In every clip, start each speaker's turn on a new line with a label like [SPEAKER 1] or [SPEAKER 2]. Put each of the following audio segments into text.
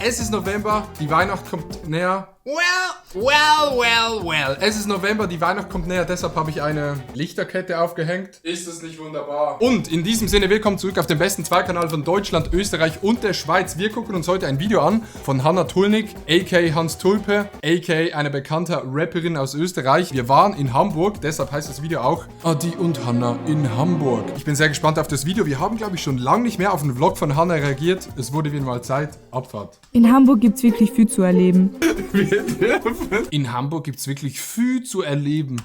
[SPEAKER 1] Es ist November, die Weihnacht kommt näher. Es ist November, die Weihnacht kommt näher, deshalb habe ich eine Lichterkette aufgehängt. Ist das nicht wunderbar? Und in diesem Sinne, willkommen zurück auf dem besten Zweikanal von Deutschland, Österreich und der Schweiz. Wir gucken uns heute ein Video an von Hannah Tulnig, a.k.a. Hans Tulpe, a.k.a. eine bekannte Rapperin aus Österreich. Wir waren in Hamburg, deshalb heißt das Video auch Adi und Hannah in Hamburg. Ich bin sehr gespannt auf das Video. Wir haben, glaube ich, schon lange nicht mehr auf einen Vlog von Hannah reagiert. Es wurde wieder mal Zeit. Abfahrt.
[SPEAKER 2] In Hamburg gibt's wirklich viel zu erleben.
[SPEAKER 1] In Hamburg gibt's wirklich viel zu erleben.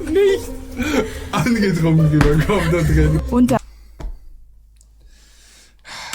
[SPEAKER 1] Nicht angetrunken rüberkommen da drin.
[SPEAKER 2] Unter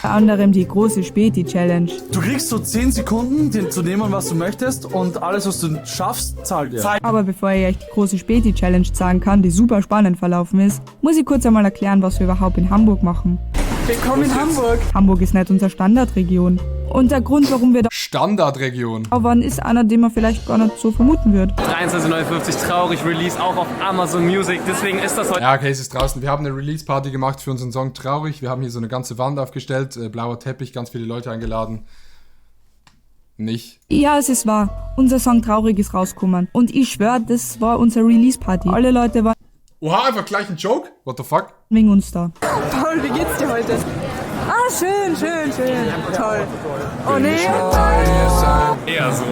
[SPEAKER 2] anderem die große Späti-Challenge.
[SPEAKER 3] Du kriegst so 10 Sekunden, den zu nehmen, was du möchtest, und alles, was du schaffst, zahlt dir.
[SPEAKER 2] Aber bevor ich euch die große Späti-Challenge sagen kann, die super spannend verlaufen ist, muss ich kurz einmal erklären, was wir überhaupt in Hamburg machen.
[SPEAKER 3] Willkommen in Hamburg.
[SPEAKER 2] Hamburg ist nicht unsere Standardregion. Und der Grund, warum wir da
[SPEAKER 1] Standardregion.
[SPEAKER 2] waren, ist einer, den man vielleicht gar nicht so vermuten wird.
[SPEAKER 4] 23,59 traurig, Release auch auf Amazon Music, deswegen ist das heute...
[SPEAKER 1] Ja, okay, es ist draußen. Wir haben eine Release-Party gemacht für unseren Song Traurig. Wir haben hier so eine ganze Wand aufgestellt, blauer Teppich, ganz viele Leute eingeladen. Nicht.
[SPEAKER 2] Ja, es ist wahr. Unser Song Traurig ist rausgekommen. Und ich schwör, das war unsere Release-Party. Alle Leute waren
[SPEAKER 1] Oha, einfach gleich ein Joke? What the fuck?
[SPEAKER 2] wegen uns da.
[SPEAKER 5] Paul, wie geht's dir heute? Ah, schön. Toll. Oh nee.
[SPEAKER 4] Eher so.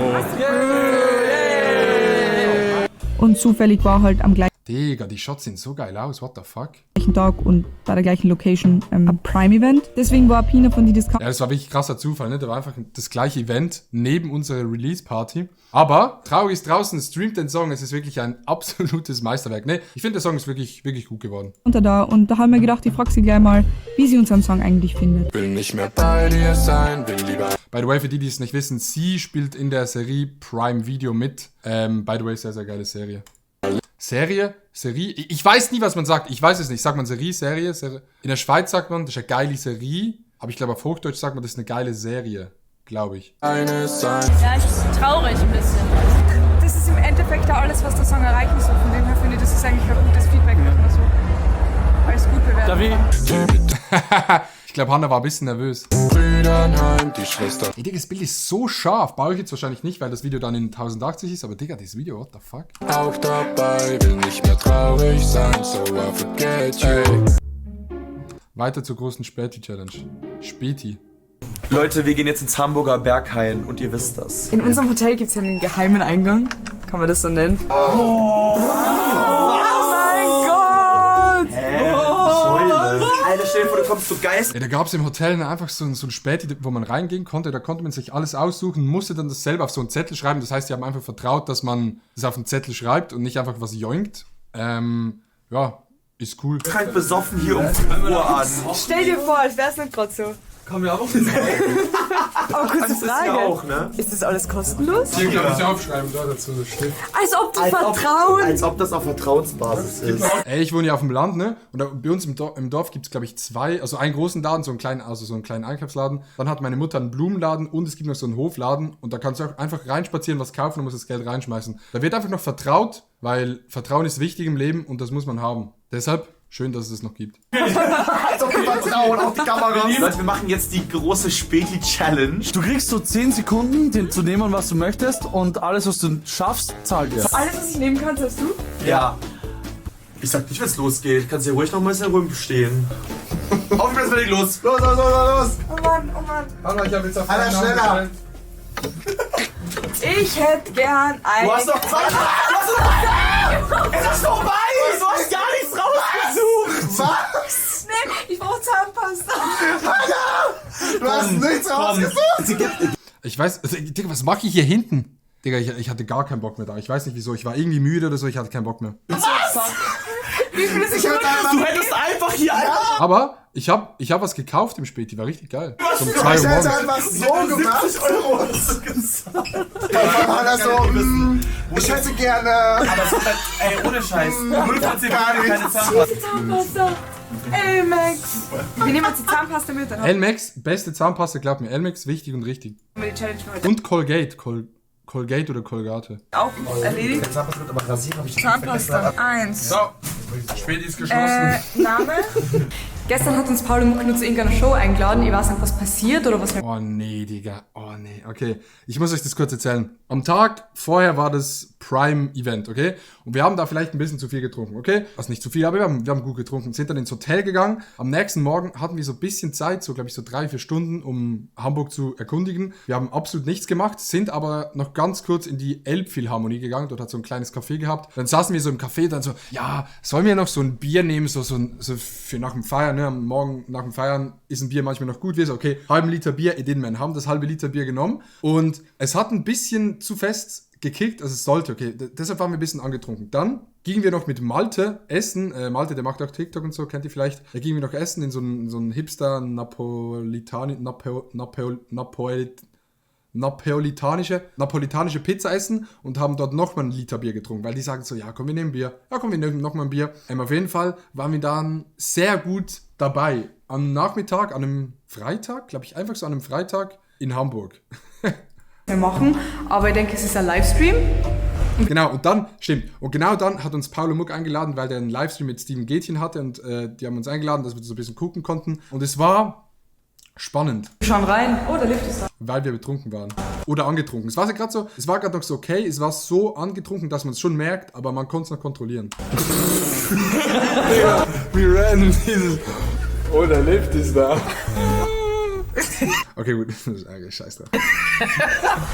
[SPEAKER 2] Und zufällig war halt am gleichen
[SPEAKER 1] Digga, die Shots sehen so geil aus, what the fuck?
[SPEAKER 2] Tag und bei der gleichen Location ein Prime-Event. Deswegen war Pina von die Discount.
[SPEAKER 1] Ja, das war wirklich krasser Zufall, ne? Da war einfach das gleiche Event neben unserer Release-Party. Aber Traurig ist draußen, streamt den Song, es ist wirklich ein absolutes Meisterwerk, ne? Ich finde, der Song ist wirklich gut geworden.
[SPEAKER 2] Und da haben wir gedacht, ich frag sie gleich mal, wie sie unseren Song eigentlich findet.
[SPEAKER 6] Will nicht mehr bei dir sein, will lieber.
[SPEAKER 1] By the way, für die, die es nicht wissen, sie spielt in der Serie Prime Video mit. By the way, sehr, sehr geile Serie. Serie? Ich weiß nie, was man sagt. Ich weiß es nicht. Sagt man Serie? In der Schweiz sagt man, das ist eine geile Serie. Aber ich glaube, auf Hochdeutsch sagt man, das ist eine geile Serie. Glaube ich.
[SPEAKER 5] Ja, ich bin traurig ein bisschen. Das ist im Endeffekt ja alles, was der Song erreichen soll. Von dem her finde ich, das ist eigentlich ein gutes Feedback. Also, alles gut bewertet.
[SPEAKER 1] Ich glaube, Hannah war ein bisschen nervös.
[SPEAKER 6] Brüdernheim, die Schwester.
[SPEAKER 1] Ey, Digga, das Bild ist so scharf. Baue ich jetzt wahrscheinlich nicht, weil das Video dann in 1080 ist. Aber Digga, dieses Video, what the fuck?
[SPEAKER 6] Auch dabei, will nicht mehr traurig sein, so I forget you.
[SPEAKER 1] Weiter zur großen Späti-Challenge. Späti.
[SPEAKER 3] Leute, wir gehen jetzt ins Hamburger Berghain und ihr wisst das.
[SPEAKER 5] In unserem Hotel gibt es ja einen geheimen Eingang. Kann man das so nennen?
[SPEAKER 3] Alter, stell dir vor, du kommst zu Geist.
[SPEAKER 1] Ja, da gab es im Hotel einfach so ein Späti, wo man reingehen konnte. Da konnte man sich alles aussuchen, musste dann das selber auf so einen Zettel schreiben. Das heißt, die haben einfach vertraut, dass man das auf einen Zettel schreibt und nicht einfach was joinkt. Ja, ist cool.
[SPEAKER 3] Krank besoffen hier um 5 Uhr an.
[SPEAKER 5] Stell dir vor, als wäre es nicht gerade so.
[SPEAKER 3] Kommen wir auch auf
[SPEAKER 5] Aber kurze Frage.
[SPEAKER 3] auch, ne?
[SPEAKER 5] Ist das alles kostenlos?
[SPEAKER 1] Hier kann ich aufschreiben, da dazu steht.
[SPEAKER 5] Als ob du Vertrauen...
[SPEAKER 3] Als ob das auf Vertrauensbasis ist.
[SPEAKER 1] Ey, ich wohne ja auf dem Land, ne? Und bei uns im Dorf gibt es, glaube ich, also einen großen Laden, so einen kleinen Einkaufsladen. Dann hat meine Mutter einen Blumenladen und es gibt noch so einen Hofladen. Und da kannst du auch einfach reinspazieren, was kaufen und musst das Geld reinschmeißen. Da wird einfach noch vertraut, weil Vertrauen ist wichtig im Leben und das muss man haben. Deshalb schön, dass es das noch gibt.
[SPEAKER 3] Als ob wir vertrauen auf die Kamera. Leute, wir machen jetzt die große Späti-Challenge. Du kriegst so 10 Sekunden, den zu nehmen, was du möchtest, und alles, was du schaffst, zahlt dir.
[SPEAKER 5] Alles, was ich nehmen kann, hast du?
[SPEAKER 3] Ja. Ich sag nicht, wenn es losgeht. Kannst du hier ruhig noch mal ein bisschen rumstehen. Auf geht's, fertig, los. Los.
[SPEAKER 5] Oh Mann.
[SPEAKER 1] Hallo, ich habe jetzt auf
[SPEAKER 3] Alter, schneller.
[SPEAKER 5] Ich hätte gern ein...
[SPEAKER 3] Du hast doch Zeit. Es ist vorbei. Du hast gar nichts rausgesucht. Was?
[SPEAKER 5] Nee, ich brauche Zahnpasta.
[SPEAKER 3] Du hast nichts rausgesucht.
[SPEAKER 1] Ich weiß, Digga, was mache ich hier hinten? Digga, ich hatte gar keinen Bock mehr da. Ich weiß nicht wieso. Ich war irgendwie müde oder so, ich hatte keinen Bock mehr.
[SPEAKER 5] Was? Wie viele Sekunden?
[SPEAKER 3] Du hättest einfach hier...
[SPEAKER 1] Aber ich hab was gekauft im Späti, war richtig geil. So um 2 Uhr
[SPEAKER 3] Ich hätte
[SPEAKER 1] morgens.
[SPEAKER 3] einfach so gemacht. 70 Euro hast du gezahlt. Ich hätte gerne... Aber es hat, ey, ohne Scheiß. 0 von 10 keine Zahnpasta.
[SPEAKER 5] Zahnpasta. Elmex. Wir nehmen jetzt die Zahnpasta mit. Dann haben
[SPEAKER 1] Elmex, beste Zahnpasta, glaub mir. Elmex, wichtig und richtig.
[SPEAKER 5] wir die Challenge für heute
[SPEAKER 1] Und Colgate. Colgate oder Colgate.
[SPEAKER 5] auch erledigt.
[SPEAKER 3] Zahnpasta wird aber rasieren, habe ich
[SPEAKER 5] Zahnpasta 1.
[SPEAKER 1] So, Späti ist geschlossen.
[SPEAKER 5] Name? Gestern hat uns Paul Muck nur zu irgendeiner Show eingeladen. Ich weiß nicht, was passiert oder was...
[SPEAKER 1] Oh nee, Digga. Oh nee. Okay, ich muss euch das kurz erzählen. Am Tag vorher war das Prime-Event, okay? Und wir haben da vielleicht ein bisschen zu viel getrunken, okay? Also nicht zu viel, aber wir haben gut getrunken. Sind dann ins Hotel gegangen. Am nächsten Morgen hatten wir so ein bisschen Zeit, so glaube ich so 3-4 Stunden, um Hamburg zu erkundigen. Wir haben absolut nichts gemacht, sind aber noch ganz kurz in die Elbphilharmonie gegangen. Dort hat so ein kleines Café gehabt. Dann saßen wir so im Café, dann so, ja, sollen wir noch so ein Bier nehmen, so für nach dem Feiern, ne? Am Morgen nach dem Feiern ist ein Bier manchmal noch gut. Wir so, okay, halben Liter Bier, Ideenman, haben das halbe Liter Bier genommen. Und es hat ein bisschen zu fest gekickt, also es sollte, okay, deshalb waren wir ein bisschen angetrunken. Dann gingen wir noch mit Malte essen, Malte, der macht auch TikTok und so, kennt ihr vielleicht, da gingen wir noch essen in so ein Hipster napolitanische Pizza essen und haben dort nochmal ein Liter Bier getrunken, weil die sagen so, ja komm, wir nehmen Bier, ja komm, wir nehmen nochmal ein Bier. Auf jeden Fall waren wir dann sehr gut dabei. Am Nachmittag, an einem Freitag, glaube ich, einfach so an einem Freitag in Hamburg.
[SPEAKER 5] wir machen, aber ich denke, es ist ein Livestream.
[SPEAKER 1] Genau, und dann, stimmt, und genau dann hat uns Paul Muck eingeladen, weil der einen Livestream mit Steven Gätchen hatte und die haben uns eingeladen, dass wir so ein bisschen gucken konnten und es war spannend.
[SPEAKER 5] Wir schauen rein, oh, der Lift ist da.
[SPEAKER 1] Weil wir betrunken waren. Oder angetrunken. Es war gerade so, es war gerade noch so okay, es war so angetrunken, dass man es schon merkt, aber man konnte es noch kontrollieren.
[SPEAKER 6] Wie random dieses. Oh, der Lift ist da.
[SPEAKER 1] Okay, gut. Okay, scheiß drauf.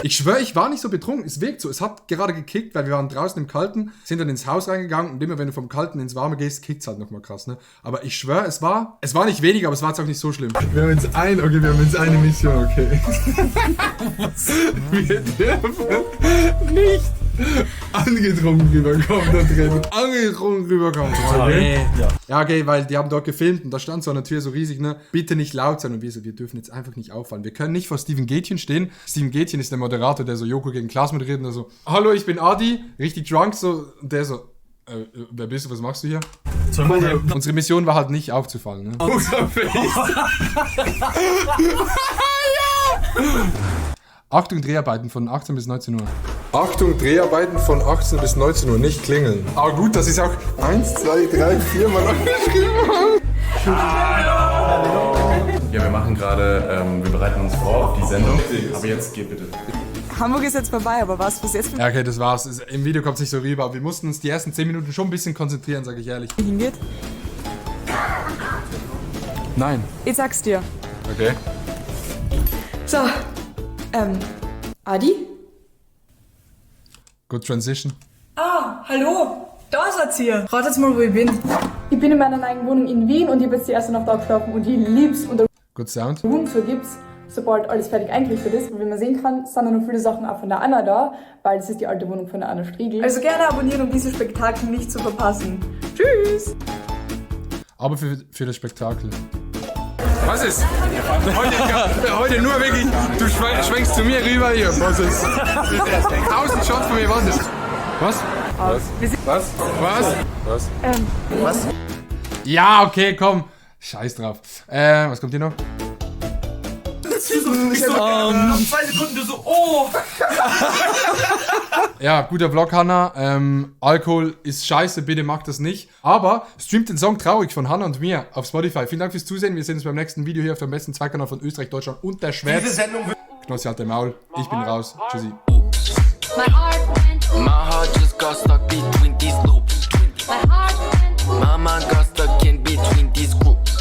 [SPEAKER 1] Ich schwöre, ich war nicht so betrunken. Es wirkt so. Es hat gerade gekickt, weil wir waren draußen im Kalten, sind dann ins Haus reingegangen und immer wenn du vom Kalten ins Warme gehst, kickt's halt nochmal krass, ne? Aber ich schwöre, es war nicht weniger, aber es war jetzt auch nicht so schlimm.
[SPEAKER 6] Wir haben jetzt eine Mission, okay. Wir dürfen nicht angetrunken rüberkommen da drin.
[SPEAKER 1] Angetrunken rüberkommen. Okay. Ja, okay, weil die haben dort gefilmt und da stand so an der Tür so riesig, ne? Bitte nicht laut sein. Und wir so, wir dürfen jetzt einfach nicht auffallen. Wir können nicht vor Steven Gätchen stehen. Steven Gätchen ist der Moderator, der so Joko gegen Klaas moderiert und der so, hallo, ich bin Adi, richtig drunk, so. Und der so, wer bist du, was machst du hier? Unsere Mission war halt nicht aufzufallen, ne? Achtung, Dreharbeiten von 18 bis 19 Uhr.
[SPEAKER 6] Achtung, Dreharbeiten von 18 bis 19 Uhr, nicht klingeln.
[SPEAKER 1] Aber gut, das ist auch
[SPEAKER 6] 1, 2, 3, 4 Mal angeschrieben.
[SPEAKER 7] Ja, wir machen gerade, wir bereiten uns vor auf die Sendung. Aber jetzt geht bitte.
[SPEAKER 5] Hamburg ist jetzt vorbei, aber was jetzt
[SPEAKER 1] Ja, okay, das war's. Im Video kommt es nicht so rüber, aber wir mussten uns die ersten 10 Minuten schon ein bisschen konzentrieren, sage ich ehrlich.
[SPEAKER 5] hingeht?
[SPEAKER 1] Nein.
[SPEAKER 5] Ich sag's dir.
[SPEAKER 1] Okay.
[SPEAKER 5] So, Adi?
[SPEAKER 1] Good transition.
[SPEAKER 5] Ah, hallo, da seid ihr. Ratet mal, wo ich bin. Ich bin in meiner eigenen Wohnung in Wien und ich habe jetzt die erste Nacht da geschlafen und ich lieb's. Und der
[SPEAKER 1] Good sound.
[SPEAKER 5] Roomtour gibt's, sobald alles fertig eingerichtet ist. Und wie man sehen kann, sind noch viele Sachen auch von der Anna da, weil das ist die alte Wohnung von der Anna Striegel. Also gerne abonnieren, um diese Spektakel nicht zu verpassen. Tschüss!
[SPEAKER 1] Aber für das Spektakel. Was ist? Heute nur wirklich, du schwenkst zu mir rüber hier. Was ist? 1000 Shots von mir, was ist? Was?
[SPEAKER 6] Was?
[SPEAKER 1] Was? Was? Ja, okay, komm. Scheiß drauf. Was kommt hier noch?
[SPEAKER 3] Nach 2 Sekunden du so, oh!
[SPEAKER 1] Ja, guter Vlog, Hannah. Alkohol ist scheiße, bitte macht das nicht. Aber streamt den Song Traurig von Hannah und mir auf Spotify. Vielen Dank fürs Zusehen. Wir sehen uns beim nächsten Video hier auf dem besten Zweikanal von Österreich, Deutschland und der Schweiz. Knossi hat den Maul. Ich bin raus. Tschüssi.
[SPEAKER 8] My heart just got stuck between these loops. My heart went. Mama got